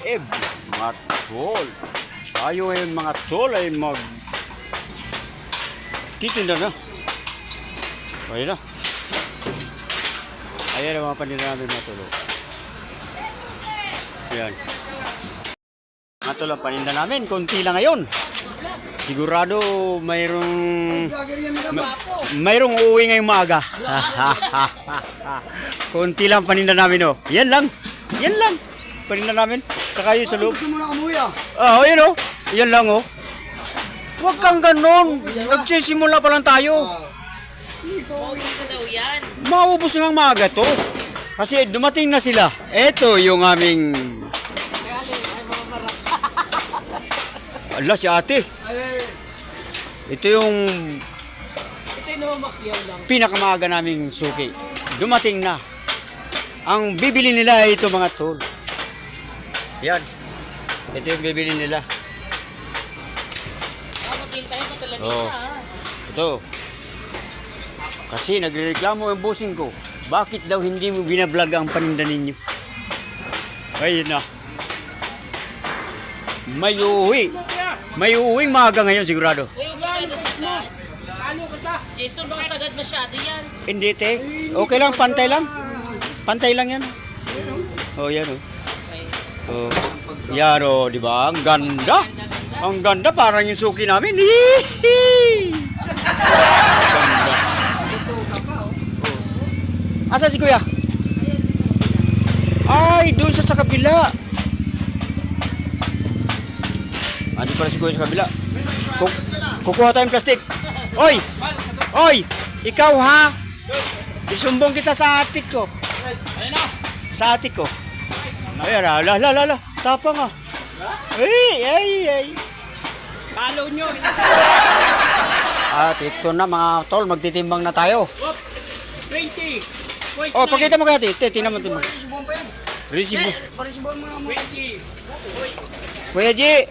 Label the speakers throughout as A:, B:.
A: mga tol. Tayo ngayon mga tol ay titinda na. Ayun na. Ayan ang mga paninda namin mga tol. Ayan. Mga tol ang paninda namin. Kunti lang ngayon. Sigurado mayroong uuwi ngayong maaga. Kunti lang paninda namin, oh. Yan lang. Yan lang. Paninda namin. Saka yun sa loob. Yan, oh. Yan lang, oh. Huwag kang ganon. Nagsisimula pa lang tayo.
B: Maubos na daw yan.
A: Maubos ng maaga to. Kasi dumating na sila. Ito yung aming... Ala, si ate. Ito yung pinakamaaga naming suki. Dumating na. Ang bibili nila ay ito mga tol. Yan. Ito yung bibili nila.
B: Mapintay pa talaga
A: Oh.
B: isa.
A: Ito. Kasi nagrereklamo yung bossing ko. Bakit daw hindi mo binablog ang paninda ninyo? Ayun na. May uuwi. May uuwing maaga ngayon sigurado.
B: Uy, masyado sagad. Jason, baka sagad masyado yan.
A: Hindi, te. Okay lang, pantay lang. Pantay lang yan. Oh, yan, oh. Oh. Yan, oh, di ba? Ang ganda. Ang ganda, parang yung suki namin. Hihi! Ganda. Asa si kuya? Ay, doon sa kabila. Andi pala si kuya sa kabila. Kukuha tayong plastic. Oy! Oy! Ikaw ha? Isumbong kita sa atik ko. Sa atik ko. Ayan, la. Tapang ah. Ay.
C: Follow nyo.
A: At ito na mga tol, magtitimbang na tayo.
C: 20.
A: Oh, pakita mo kaya ate. Tingnan mo. Resibo.
C: 20.
A: Kuya G,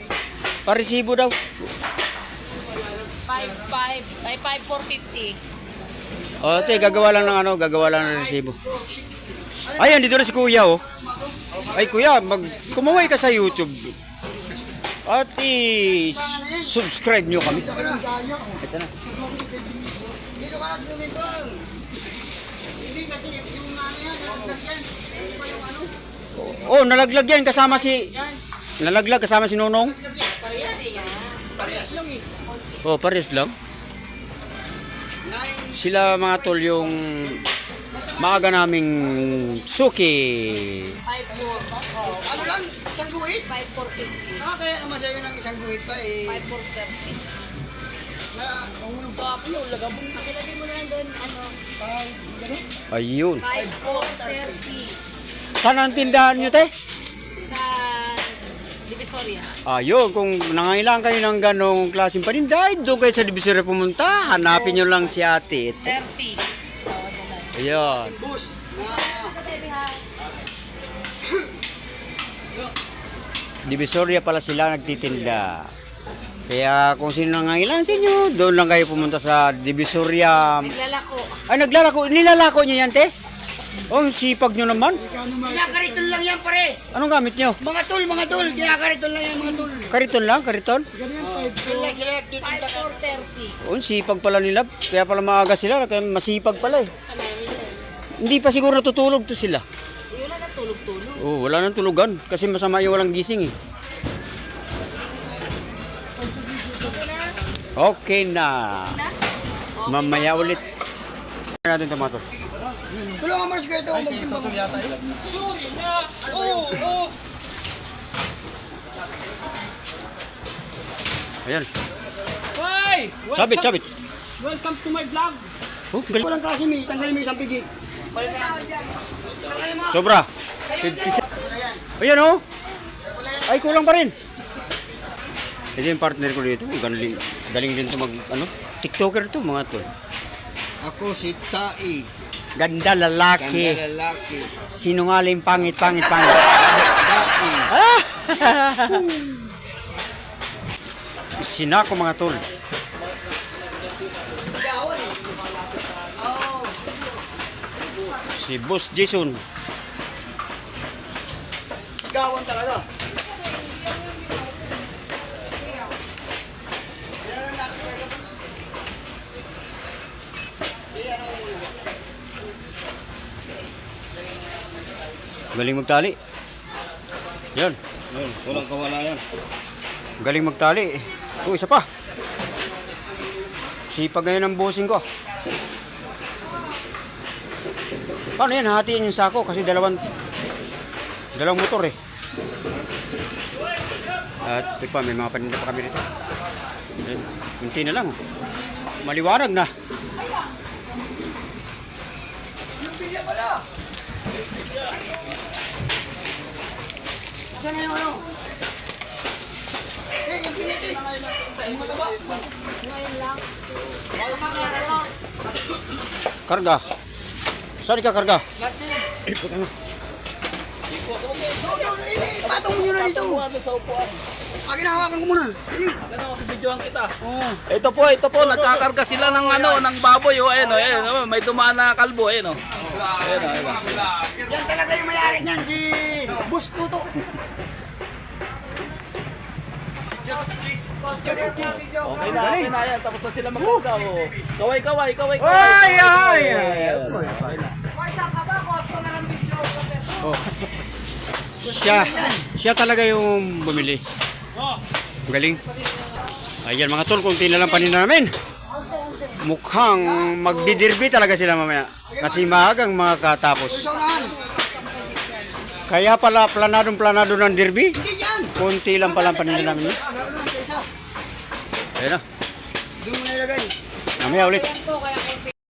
A: paresibo daw.
B: 5,450.
A: Oh, ate, gagawa lang ng resibo. Ayan, dito na si kuya, oh. Ay, kuya, kumaway ka sa YouTube. At subscribe nyo kami. Ito na.
D: Dito ka nag-umipang. Hindi kasi yung yan, nalagyan. Hindi pa yung ano.
A: Oh, nalaglag yan kasama si... Nalaglag kasama si Nonong.
D: Parehas lang eh.
A: Oh, pares lang. Sila mga tol yung maaga naming suki.
B: 5,450.
D: Ano lang? Isang guhit?
B: 5,450.
D: Kaya naman sa'yo ng isang guhit pa eh.
B: 5,430.
D: Ang unang pa ako yun, lagabong.
B: Pakilagay mo na lang doon, ano,
A: Ayun.
B: 5,430.
A: Saan ang tindahan nyo, te?
B: Sa Divisoria.
A: Ayun, kung nangailangan kayo ng ganong klaseng paninda, doon kayo sa Divisoria pumunta. Hanapin nyo lang si ate. Ito.
B: 30.
A: Ayun.
D: Bus.
A: Divisoria pala sila nagtitinda. Kaya kung sino nangailangan sa inyo, doon lang kayo pumunta sa Divisoria.
B: Naglalako.
A: Ay, naglalako. Nilalako nyo yan, te? Oh, sipag nyo naman.
D: Kinakariton lang yan pare.
A: Anong gamit nyo?
D: Mga tol. Kinakariton lang yan mga tol.
A: Kariton lang, kariton?
D: Tol lang sila dito sa
B: 5,430.
A: Oh, sipag pala nila. Kaya pala maaga sila. Kaya masipag pala eh. Hindi pa siguro natutulog to sila.
B: Wala na tulog-tulog.
A: Oh, wala nang tulugan. Kasi masama yung walang gising eh. Okay na. Mamaya ulit. Natin tomato.
D: tulungan mo si Kuya ito magtimbang. Sorry na. Oo.
A: Ayan.
C: Hoy!
A: Sabit.
C: Welcome to my vlog.
A: Oh, galing.
D: Walang kasi may tanggalin mo isang pigi. Tanggalin mo.
A: Sobra. Ayan oh. Ay, kulang pa rin. Ito yung partner ko dito. Galing din to TikToker to mga to.
D: Ako si Tai.
A: Ganda lalaki.
D: lalaki.
A: Sinungaling pangit.
D: Tai.
A: Sinako mga tol. Si Boss Jason.
D: Sigawan talaga.
A: Galing magtali. Yan.
C: Yun, walang kawala yan.
A: Galing magtali. Oh, isa pa. Sipag ngayon ang busing ko. Paano yan? Hatiin yung sako kasi dalawang motor eh. At ito pa, may mga paninda pa kami dito. Ayan, kunti na lang. Maliwanag na.
D: Saan na yung ano? Eh, yung piniti. Yung mataba.
A: Karga. Saan ka karga?
D: Patong mo nyo na dito.
C: Sa upuan.
D: Hawakan ko muna.
C: Ano, videohan kita. Ito po, nagkakarga sila ng ng baboy, oh. Ayun, oh, may dumaan na kalbo, ayun, oh. Ayun, oh, ayun.
D: Yan talaga yung mayari niyan, si Boss Tuto.
C: Okay na yan. Tapos na sila magkarga, oh. Kaway.
A: Ay! Siya talaga yung bumili. Galing. Ayan mga tol, kunti na lang paninda namin. Mukhang magdidirbi talaga sila mamaya. Kasi maagang makakatapos. Kaya pala planado ng derby. Kunti lang pala ang paninda namin. Ayan na.
D: Doon mo na ilagay.
A: Mamaya ulit.
B: Kaya